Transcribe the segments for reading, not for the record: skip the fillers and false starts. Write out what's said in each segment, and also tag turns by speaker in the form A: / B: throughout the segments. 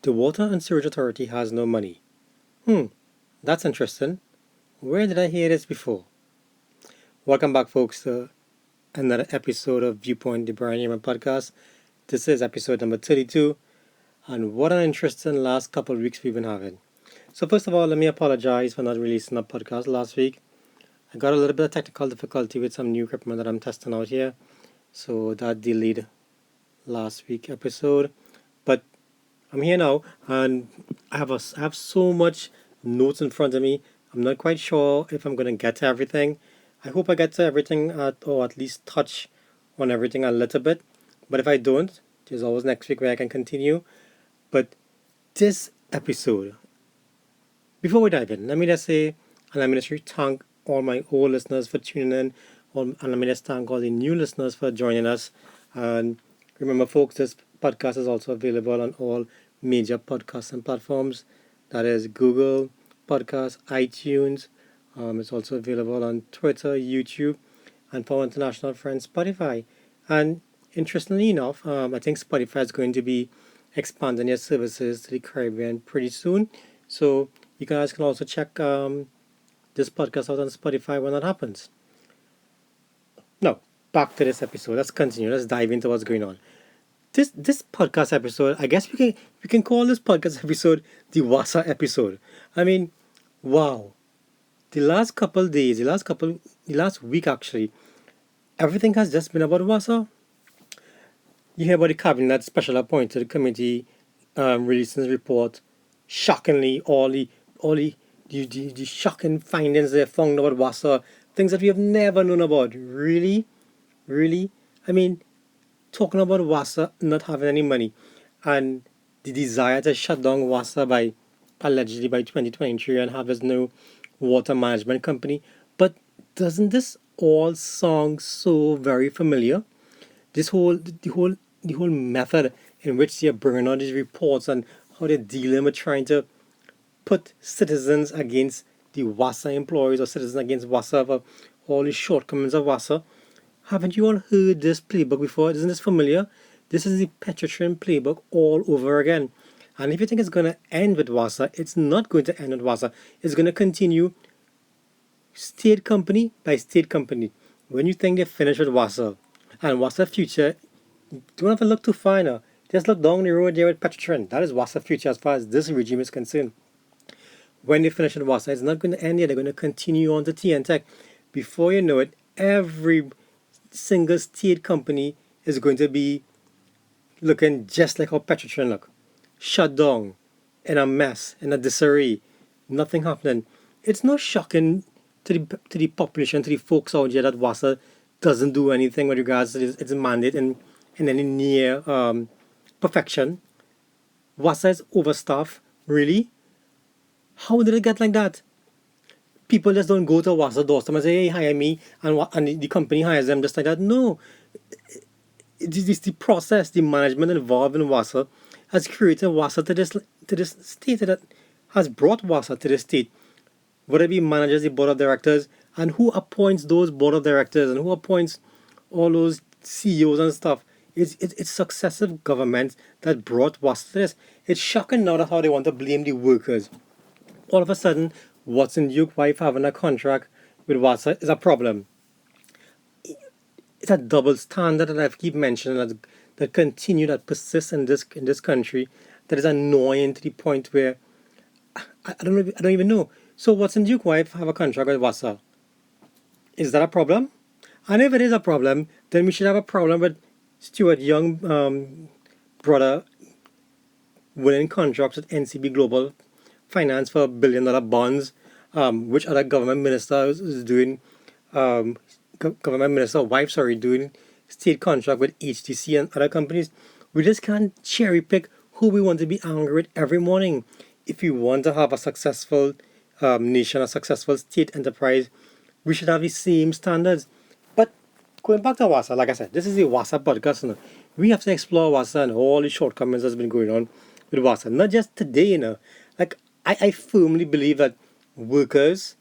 A: The Water and Sewerage Authority has no money. That's interesting. Where did I hear this before? Welcome back, folks, to another episode of Viewpoint, the Brian Heeraman podcast. This is episode number 32, and what an interesting last couple of weeks we've been having. So, first of all, let me apologize for not releasing a podcast last week. I got a little bit of technical difficulty with some new equipment that I'm testing out here, so that delayed last week episode. But I'm here now, and I have so much notes in front of me. I'm not quite sure if I'm gonna get to everything. I hope I get to everything or at least touch on everything a little bit. But if I don't, there's always next week where I can continue. But this episode, before we dive in, let me just say, and let me just thank all my old listeners for tuning in, and let me just thank all the new listeners for joining us. And remember, folks, this podcast is also available on all major podcasting platforms. That is Google Podcasts, iTunes. It's also available on Twitter, YouTube, and for our international friends, Spotify. And interestingly enough, I think Spotify is going to be expanding their services to the Caribbean pretty soon. So you guys can also check this podcast out on Spotify when that happens. Now, back to this episode. Let's continue. Let's dive into what's going on. This podcast episode, I guess we can call this podcast episode the WASA episode. I mean, wow. The last couple days, the last week actually, everything has just been about WASA. You hear about the cabinet special appointed committee releasing his report. Shockingly, the shocking findings they found about WASA, things that we have never known about. Really, really. I mean, talking about WASA not having any money and the desire to shut down WASA by allegedly by 2023 and have this new water management company. But doesn't this all sound so very familiar? The whole method in which they are bringing out these reports and how they're dealing with trying to put citizens against the WASA employees or citizens against WASA for all the shortcomings of WASA. Haven't you all heard this playbook before? Isn't this familiar? This is the Petrotrin playbook all over again. And if you think it's going to end with WASA, it's not going to end with WASA. It's going to continue state company by state company. When you think they're finished with WASA and WASA future, you don't have to look too far now. Just look down the road there with Petrotrin. That is WASA future as far as this regime is concerned. When they finish with WASA, it's not going to end here. They're going to continue on to TNTech. Before you know it, every single state company is going to be looking just like how Petrotrin look. Shut down, in a mess, in a disarray, nothing happening. It's not shocking to the population, to the folks out there that WASA doesn't do anything with regards to its mandate in any near perfection. WASA is overstaffed, really? How did it get like that? People just don't go to WASA doorstep and say, hey, hire me, and the company hires them just like that. No. It's the process, the management involved in WASA has created WASA to this state, that has brought WASA to this state. Whether it be managers, the board of directors, and who appoints those board of directors and who appoints all those CEOs and stuff. It's successive governments that brought WASA to this. It's shocking now that how they want to blame the workers. All of a sudden, Watson Duke wife having a contract with WASA is a problem. It's a double standard that I keep mentioning that continue, that persists in this country, that is annoying to the point where I don't even know. So Watson Duke wife have a contract with WASA. Is that a problem? And if it is a problem, then we should have a problem with Stuart Young brother winning contracts with NCB Global Finance for $1 billion bonds, which other government minister is doing. Government minister wife, doing state contract with HTC and other companies. We just can't cherry pick who we want to be angry with every morning. If we want to have a successful nation, a successful state enterprise, we should have the same standards. But going back to WASA, like I said, this is the WASA podcast. You know. We have to explore WASA and all the shortcomings that's been going on with WASA. Not just today, you know. Like I firmly believe that workers,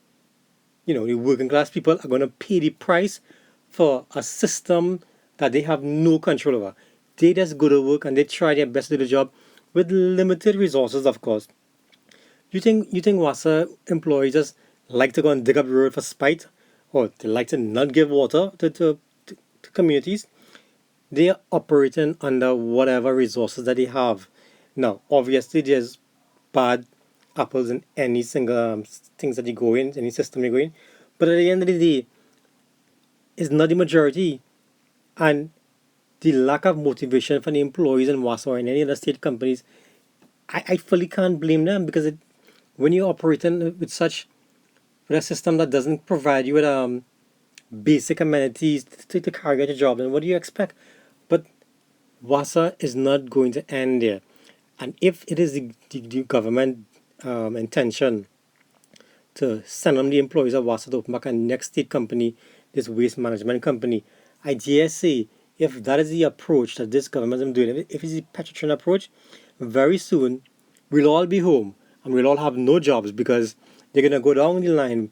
A: the working class people are going to pay the price for a system that they have no control over. They just go to work and they try their best to do the job with limited resources, of course. You think WASA employees just like to go and dig up the road for spite, or they like to not give water to communities? They are operating under whatever resources that they have. Now, obviously, there's bad apples in any single things that you go in, any system you go in. But at the end of the day, it's not the majority. And the lack of motivation for the employees in WASA or in any other state companies, I fully can't blame them because when you're operating with a system that doesn't provide you with basic amenities to carry out your job, then what do you expect? But WASA is not going to end there. And if it is the government intention to send on the employees of WASA to open back a next state company, this waste management company, I dare say, if that is the approach that this government is doing, if it's the Petrotrin approach, very soon we'll all be home and we'll all have no jobs because they're going to go down the line.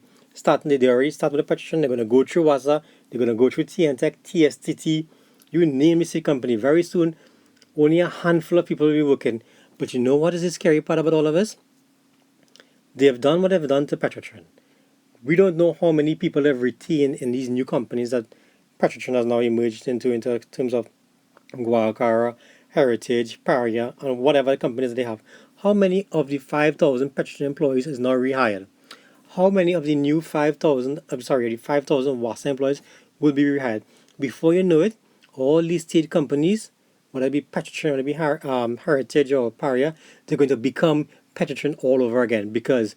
A: They already start with the Petrotrin, they're going to go through WASA, they're going to go through TNTech, TSTT, you name the state company. Very soon, only a handful of people will be working. But you know what is the scary part about all of this? They have done what they've done to Petrotrin. We don't know how many people they've retained in these new companies that Petrotrin has now emerged into terms of Guadalcara, Heritage, Paria, and whatever companies they have. How many of the 5,000 Petrotrin employees is now rehired? How many of the new 5,000, I'm sorry, the 5,000 WASA employees will be rehired? Before you know it, all these state companies, whether it be Petrotrin, whether it be Heritage or Paria, they're going to become Petrotrin all over again because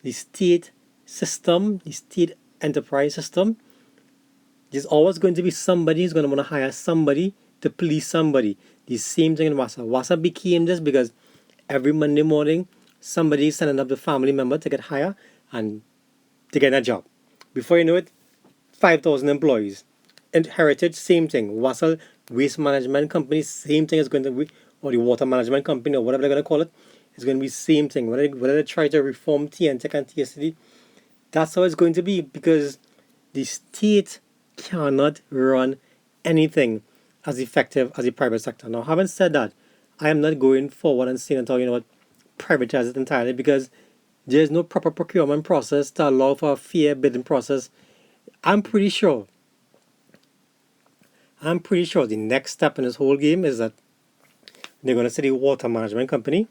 A: the state system, the state enterprise system, there's always going to be somebody who's going to want to hire somebody to please somebody. The same thing in WASA. WASA became this because every Monday morning, somebody is sending up the family member to get hired and to get a job. Before you know it, 5,000 employees. And Heritage, same thing. WASA Waste Management Company, same thing is going to be, or the Water Management Company, or whatever they're going to call it, it's going to be same thing. Whether they try to reform TNTech and TSD, that's how it's going to be because the state cannot run anything as effective as the private sector. Now, having said that, I am not going forward and saying until privatize it entirely because there is no proper procurement process to allow for a fair bidding process. I'm pretty sure. The next step in this whole game is that they're going to say the water management company.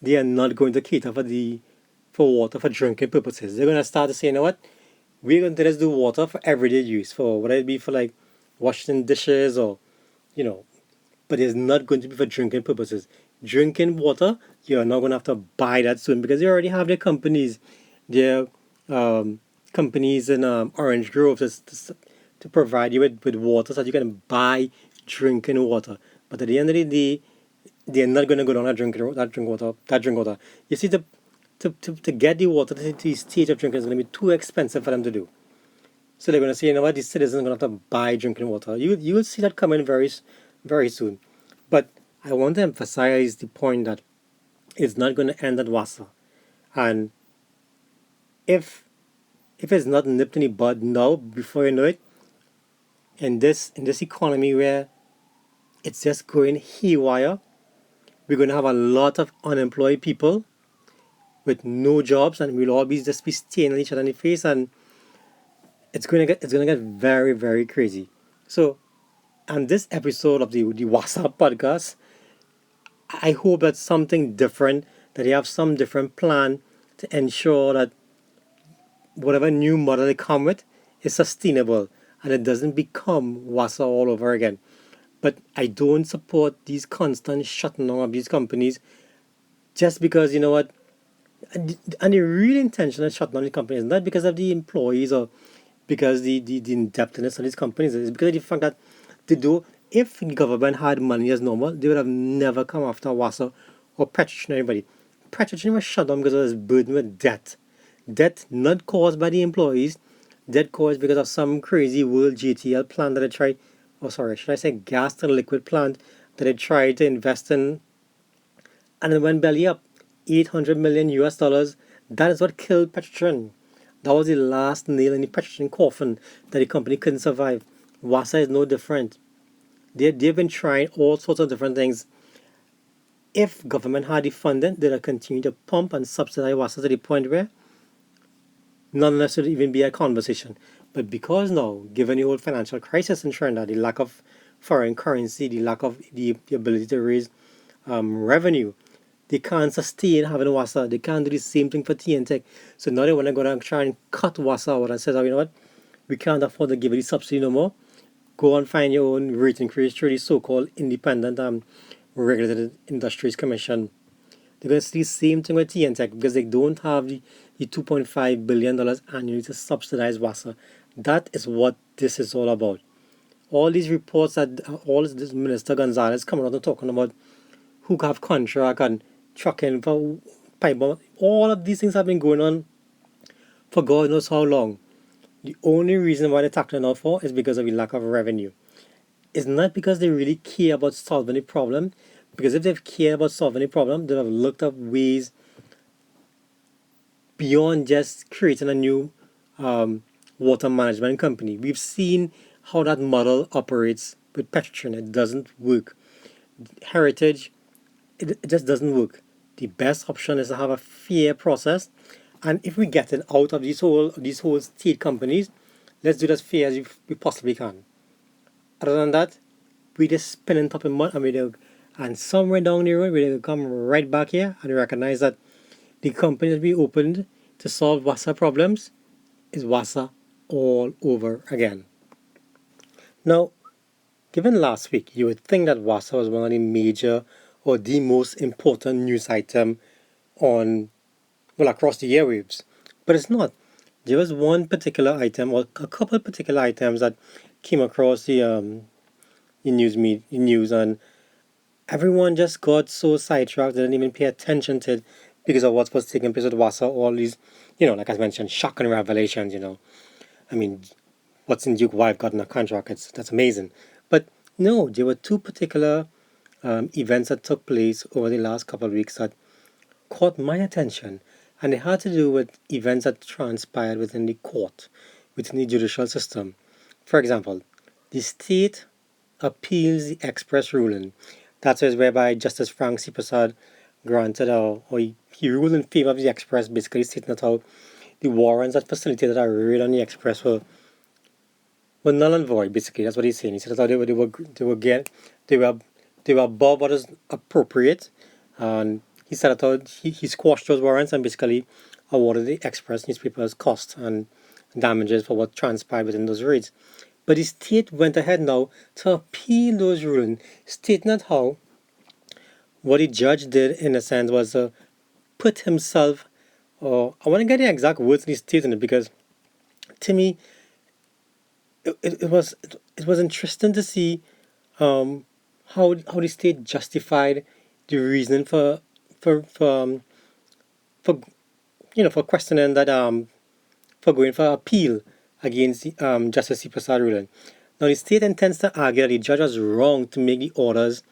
A: They are not going to cater for water for drinking purposes. They're going to start to say, you know what? We're going to just do water for everyday use, for whether it be for like washing dishes or, you know, but it's not going to be for drinking purposes. Drinking water, you're not going to have to buy that soon because they already have their companies, their companies in Orange Grove to provide you with water so that you can buy drinking water. But at the end of the day, they're not going to go down that drink water. You see, to get the water to the stage of drinking is going to be too expensive for them to do. So they're going to say, you know what, the citizens are going to have to buy drinking water. You will see that coming very soon. But I want to emphasize the point that it's not going to end at WASA. And if it's not nipped in the bud now, before you know it, in this economy where it's just going haywire, we're going to have a lot of unemployed people with no jobs, and we'll all just be staring at each other in the face, and it's gonna get very, very crazy. So, on this episode of the WhatsApp podcast, I hope that something different, that they have some different plan to ensure that whatever new model they come with is sustainable and it doesn't become WASA all over again. But I don't support these constant shutting down of these companies just because you know what. And the real intention of shutting down the companies is not because of the employees or because the indebtedness of these companies. It's because of the fact that they do. If the government had money as normal, they would have never come after WASA or Petrochin or anybody. Petrochin was shut down because it was burdened with debt. Debt not caused by the employees, debt caused because of some crazy World GTL plant that they tried, oh sorry, should I say gas to liquid plant that they tried to invest in and it went belly up. 800 million US dollars. That is what killed Petrotrin. That was the last nail in the Petrotrin coffin that the company couldn't survive. WASA is no different. They've been trying all sorts of different things. If government had the funding, they'd continue to pump and subsidize WASA to the point where none of this would even be a conversation. But because now, given the whole financial crisis in Trinidad, the lack of foreign currency, the lack of the ability to raise revenue, they can't sustain having WASA. They can't do the same thing for TNTech. So now they want to go and try and cut WASA out and say, oh, you know what, we can't afford to give it the subsidy no more. Go and find your own rate increase through the so-called Independent Regulated Industries Commission. They're going to see the same thing with TNTech because they don't have the $2.5 billion annually to subsidize WASA. That is what this is all about. All these reports that all this Minister Gonzalez coming out and talking about who have contract and trucking for pipe, all of these things have been going on for God knows how long. The only reason why they're tackling out for is because of the lack of revenue. It's not because they really care about solving the problem, because if they've cared about solving the problem, they'd have looked up ways beyond just creating a new water management company. We've seen how that model operates with Petrotrin. It doesn't work. Heritage, it just doesn't work. The best option is to have a fair process, and if we get it out of these whole state companies, let's do it as fair as we possibly can. Other than that, we just spinning top in mud, and somewhere down the road we come right back here and recognize that the company that we opened to solve WASA problems is WASA all over again. Now, given last week, you would think that WASA was one of the major or the most important news item on, well, across the airwaves, but it's not. There was one particular item or a couple of particular items that came across the news, and everyone just got so sidetracked they didn't even pay attention to it because of what was taking place with WASA. All these, like I mentioned, shocking revelations. I mean, what's in Duke wife gotten a contract? That's amazing. But no, there were two particular events that took place over the last couple of weeks that caught my attention, and they had to do with events that transpired within the court, within the judicial system. For example, the state appeals the express ruling. That is whereby Justice Frank C. Prasad granted or he ruled in favor of the express, basically stating that how the warrants that facilitated a raid on the express were null and void. Basically, that's what he's saying. He said that they were above what is appropriate, and he said that he squashed those warrants and basically awarded the Express newspapers costs and damages for what transpired within those raids. But the state went ahead now to appeal those rulings, stating that how what the judge did in a sense was put himself, or I want to get the exact words in the statement because to me it was interesting to see how the state justified the reason for for questioning that for going for appeal against the, Justice C. Prasad ruling. Now the state intends to argue that the judge was wrong to make the orders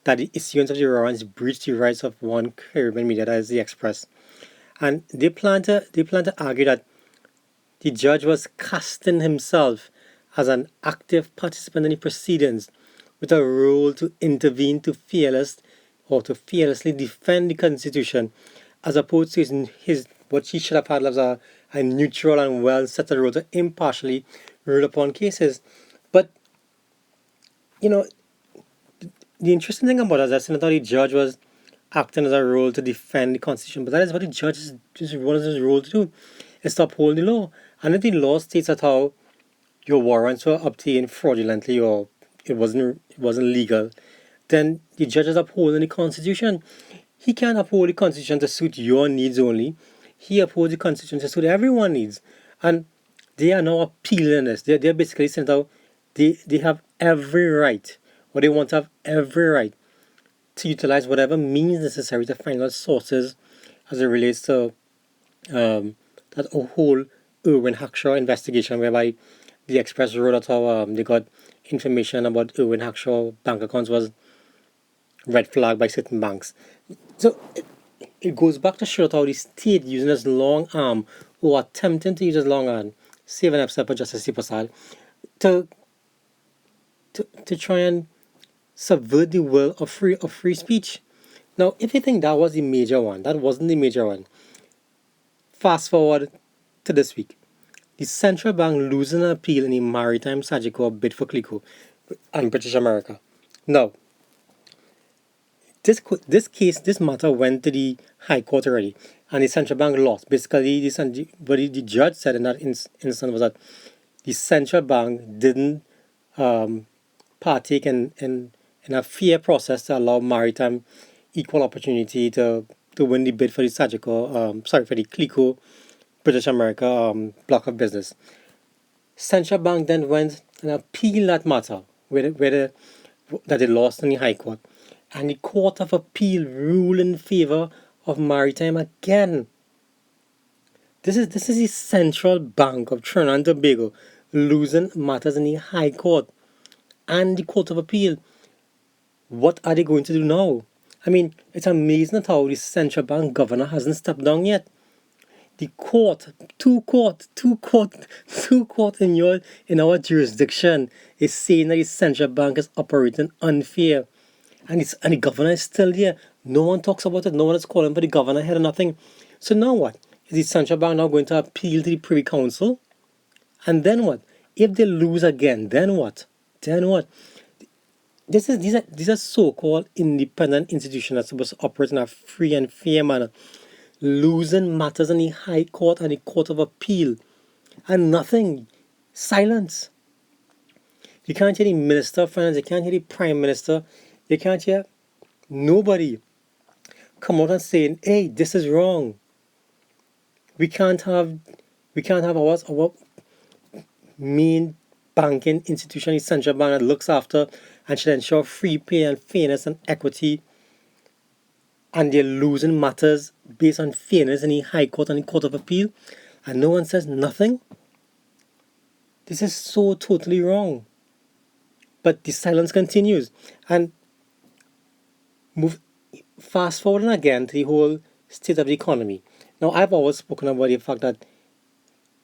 A: that the issuance of the warrants breached the rights of one Caribbean media, that is the Express, and they plan to argue that the judge was casting himself as an active participant in the proceedings with a role to intervene to fearlessly defend the Constitution as opposed to his what he should have had as a neutral and well settled role to impartially rule upon cases. But you know, the interesting thing about it is that Senator the judge was acting as a role to defend the Constitution, but that is what the judge is just what is his role to do, is to uphold the law. And if the law states that how your warrants were obtained fraudulently or it wasn't legal, then the judge is upholding the Constitution. He can't uphold the Constitution to suit your needs only. He upholds the Constitution to suit everyone's needs. And they are now appealing this. They're basically saying that they have every right, or they want to have every right to utilize whatever means necessary to find out sources as it relates to that whole Irwin Hackshaw investigation, whereby the Express wrote out how they got information about Irwin Hackshaw bank accounts was red flagged by certain banks. So it goes back to show how the state using its long arm or attempting to use its long arm, save an episode for Justice C. Prasad, to, to try and subvert the will of free speech. Now, if you think that was the major one, that wasn't the major one. Fast forward to this week. The central bank losing an appeal in the maritime Sagicor bid for Clico and British America. Now, this matter went to the High Court already, and the central bank lost. Basically, what the judge said in that instance was that the central bank didn't um, partake in a fair process to allow maritime equal opportunity to win the bid for the Sagicor, for the Clico British America block of business. Central bank then went and appealed that matter, that they lost in the High Court. And the Court of Appeal ruled in favor of maritime again. This is the Central Bank of Trinidad and Tobago losing matters in the High Court and the Court of Appeal. What are they going to do now? I mean, it's amazing at how the central bank governor hasn't stepped down yet. The court, two court in our jurisdiction is saying that the central bank is operating unfair, and the governor is still here. No one talks about it. No one is calling for the governor head or nothing. So now what? Is the central bank now going to appeal to the Privy Council? And then what? If they lose again, then what? Then what? These are so-called independent institutions that are supposed to operate in a free and fair manner, losing matters in the High Court and the Court of Appeal, and nothing, silence. You can't hear the Minister of Finance, you can't hear the Prime Minister, you can't hear nobody come out and saying, "Hey, this is wrong. We can't have our main banking institution, the central bank that looks after and should ensure free pay and fairness and equity, and they're losing matters based on fairness in the High Court and the Court of Appeal, and no one says nothing." This is so totally wrong. But the silence continues. And move fast forwarding again to the whole state of the economy. Now, I've always spoken about the fact that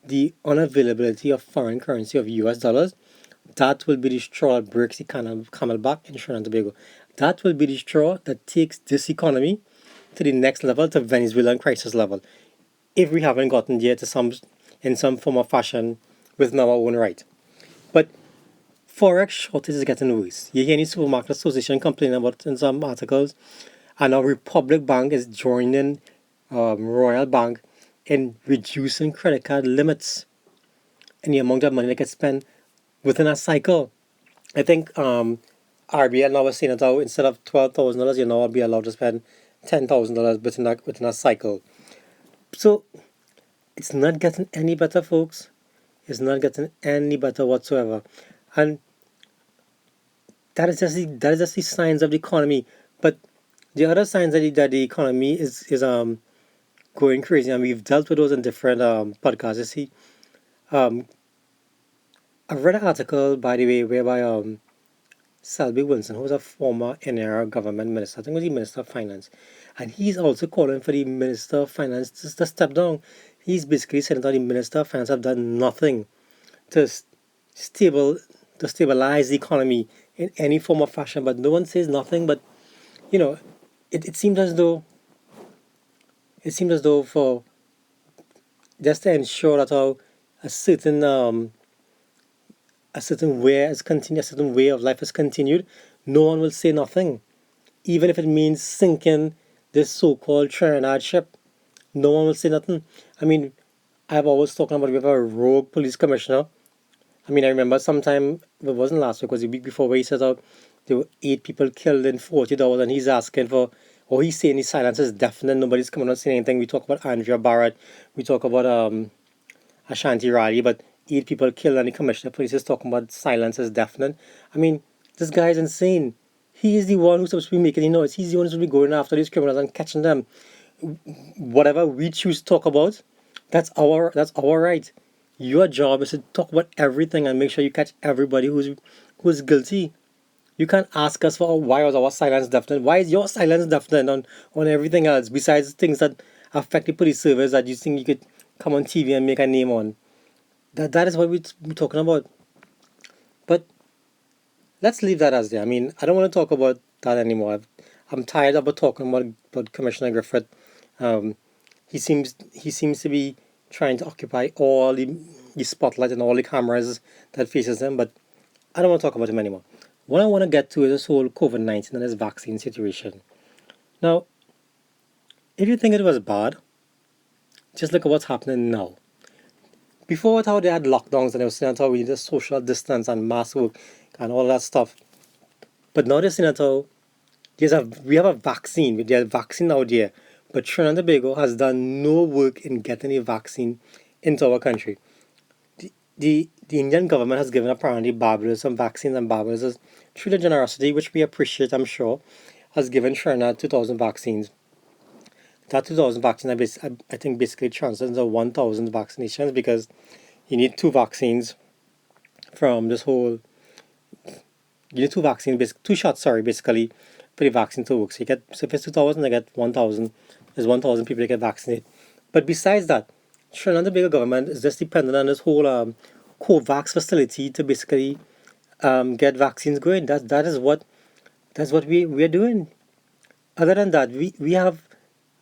A: the unavailability of foreign currency of US dollars, that will be the straw that breaks the camel back in Trinidad and Tobago. That will be the straw that takes this economy to the next level, to Venezuelan crisis level, if we haven't gotten there in some form or fashion within our own right. But Forex shortage is getting worse. You hear the Supermarket Association complaining about it in some articles, and now Republic Bank is joining Royal Bank in reducing credit card limits and the amount of money they can spend within a cycle. I think RBL now is saying that now instead of $12,000, you now be allowed to spend $10,000 within a cycle. So it's not getting any better, folks. It's not getting any better whatsoever. And that is just the signs of the economy. But the other signs that the economy is going crazy, and we've dealt with those in different podcasts. You see, um, I've read an article, by the way, whereby Selby Wilson, who was a former NRA government minister, I think was the Minister of Finance, and he's also calling for the Minister of Finance to step down. He's basically saying that the Minister of Finance have done nothing to stable to stabilize the economy in any form or fashion, but no one says nothing. But you know, it seems as though for just to ensure that a certain a certain way of life is continued, no one will say nothing, even if it means sinking this so-called Trinidad ship. No one will say nothing. I mean, I've always talked about we have a rogue police commissioner. I mean, I remember sometime, it wasn't last week, it was the week before, where he said out there were 8 people killed in 40 hours, and he's asking for, or he's saying the silence is deafening, nobody's coming out saying anything. We talk about Andrea Barrett, we talk about Ashanti Riley, but 8 people killed, and the commissioner of police is talking about silence is deafening. I mean, this guy is insane. He is the one who's supposed to be making the noise. He's the one who's supposed to be going after these criminals and catching them. Whatever we choose to talk about, that's our right. Your job is to talk about everything and make sure you catch everybody who's guilty. You can't ask us for, "Oh, why was our silence deafening?" Why is your silence deafening on everything else besides things that affect the police service that you think you could come on TV and make a name on? That is what we're talking about. But let's leave that as there. I mean, I don't want to talk about that anymore. I'm tired of talking about Commissioner Griffith. Um, he seems to be trying to occupy all the spotlight and all the cameras that faces him, but I don't want to talk about him anymore. What I want to get to is this whole COVID-19 and this vaccine situation. Now, if you think it was bad, just look at what's happening now. Before it, how they had lockdowns and they were saying how we need a social distance and mask work and all that stuff. But now they're saying how we have a vaccine, there's a vaccine out there, but Trinidad and Tobago has done no work in getting a vaccine into our country. The Indian government has given apparently Barbados some vaccines, and Barbados, through the generosity, which we appreciate, I'm sure, has given Trinidad 2,000 vaccines. That 2,000 vaccines, I think, basically translates into 1,000 vaccinations because you need two vaccines from this whole. You need two vaccines, two shots, sorry, basically, for the vaccine to work. So you get, so if it's 2,000, I get 1,000. There's 1,000 people that get vaccinated. But besides that, Trinidad and Tobago government is just dependent on this whole COVAX facility to basically get vaccines going. That's what we are doing. Other than that, we have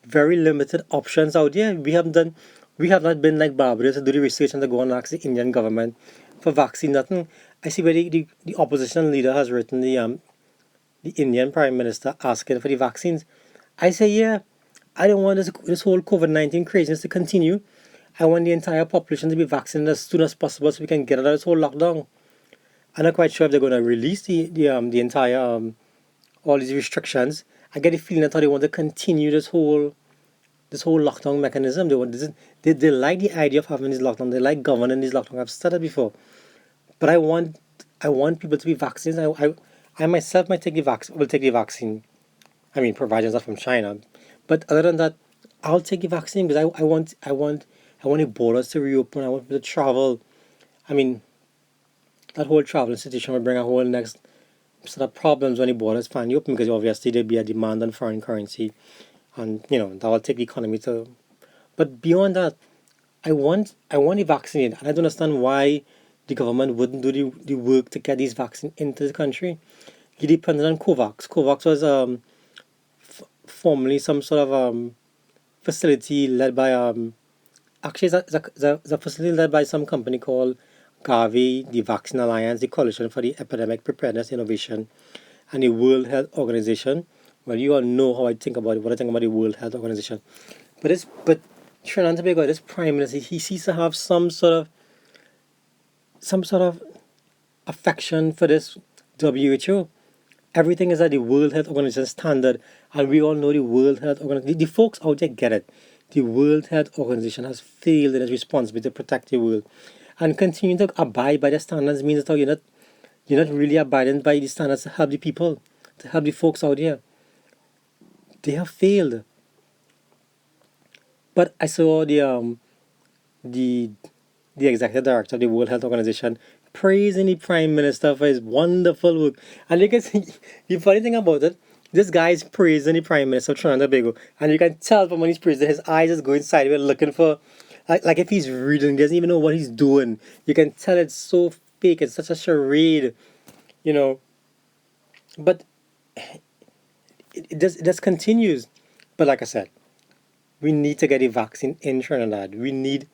A: very limited options out there. We have not been like Barbados to do the research and to go and ask the Indian government for vaccine. Nothing. I see where the opposition leader has written the Indian Prime Minister asking for the vaccines. I say, yeah, I don't want this whole COVID-19 craziness to continue. I want the entire population to be vaccinated as soon as possible so we can get out of this whole lockdown. I'm not quite sure if they're going to release the entire all these restrictions. I get the feeling that they want to continue this whole lockdown mechanism. They like the idea of having this lockdown. They like governing this lockdown. I've said it before, but I want people to be vaccinated. I myself might take the vaccine. Will take the vaccine. I mean, provided it's not from China. But other than that, I'll take the vaccine because I want the borders to reopen. I want people to travel. I mean, that whole travel situation will bring a whole next set of problems when the borders finally open because obviously there'll be a demand on foreign currency, and that will take the economy to. But beyond that, I want the vaccine, and I don't understand why the government wouldn't do the work to get these vaccines into the country. You depended on COVAX. COVAX was formerly some sort of facility led by actually it's a facility led by some company called Gavi, the Vaccine Alliance, the Coalition for the Epidemic Preparedness Innovation, and the World Health Organization. Well, you all know how I think about it, what I think about the World Health Organization. But Trinidad and Tobago, this prime minister, he seems to have some sort of affection for this WHO. Everything is at the World Health Organization standard, and we all know the World Health Organization. The folks out there get it. The World Health Organization has failed in its responsibility to protect the world, and continuing to abide by the standards means that you're not really abiding by the standards to help the people, to help the folks out there. They have failed. But I saw the the executive director of the World Health Organization praising the Prime Minister for his wonderful work. And you can see the funny thing about it, this guy is praising the Prime Minister of Trinidad and Tobago, and you can tell from when he's praising, his eyes is going sideways, looking for like if he's reading, he doesn't even know what he's doing. You can tell it's so fake. It's such a charade, you know. But it just continues. But like I said, we need to get a vaccine in Trinidad. We need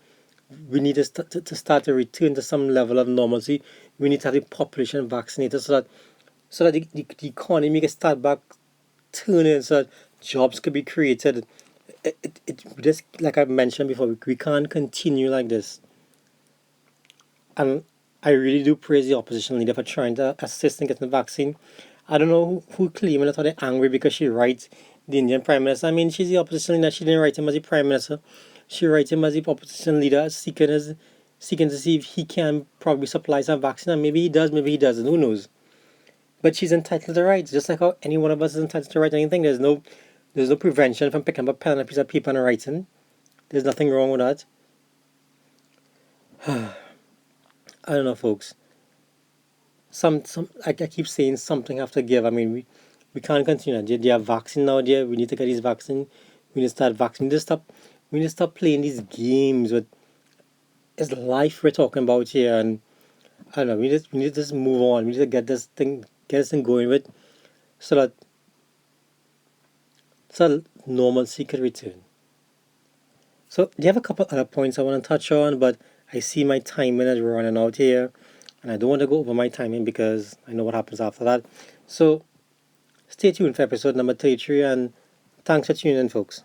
A: to start to return to some level of normalcy. We need to have the population vaccinated so that the economy can start back turning, so that jobs could be created. Just like I mentioned before, we can't continue like this. And I really do praise the opposition leader for trying to assist in getting the vaccine. I don't know who claiming that they're angry because she writes the Indian Prime Minister. I mean, she's the opposition leader. She didn't write him as the Prime Minister. She writes him as the opposition leader, seeking to see if he can probably supply some vaccine. And maybe he does, maybe he doesn't. Who knows? But she's entitled to rights, just like how any one of us is entitled to write anything. There's no prevention from picking up a pen and a piece of paper and writing. There's nothing wrong with that. I don't know, folks. I keep saying something have to give. I mean, we can't continue. They have vaccine now there. We need to get this vaccine. We need to start vaccine. We need to stop playing these games with it's life we're talking about here. And I don't know. We need to just move on. We need to get this thing going with so that so normalcy could return. So you have a couple other points I want to touch on, but I see my timing is running out here, and I don't want to go over my timing because I know what happens after that. So stay tuned for episode number 33, and thanks for tuning in, folks.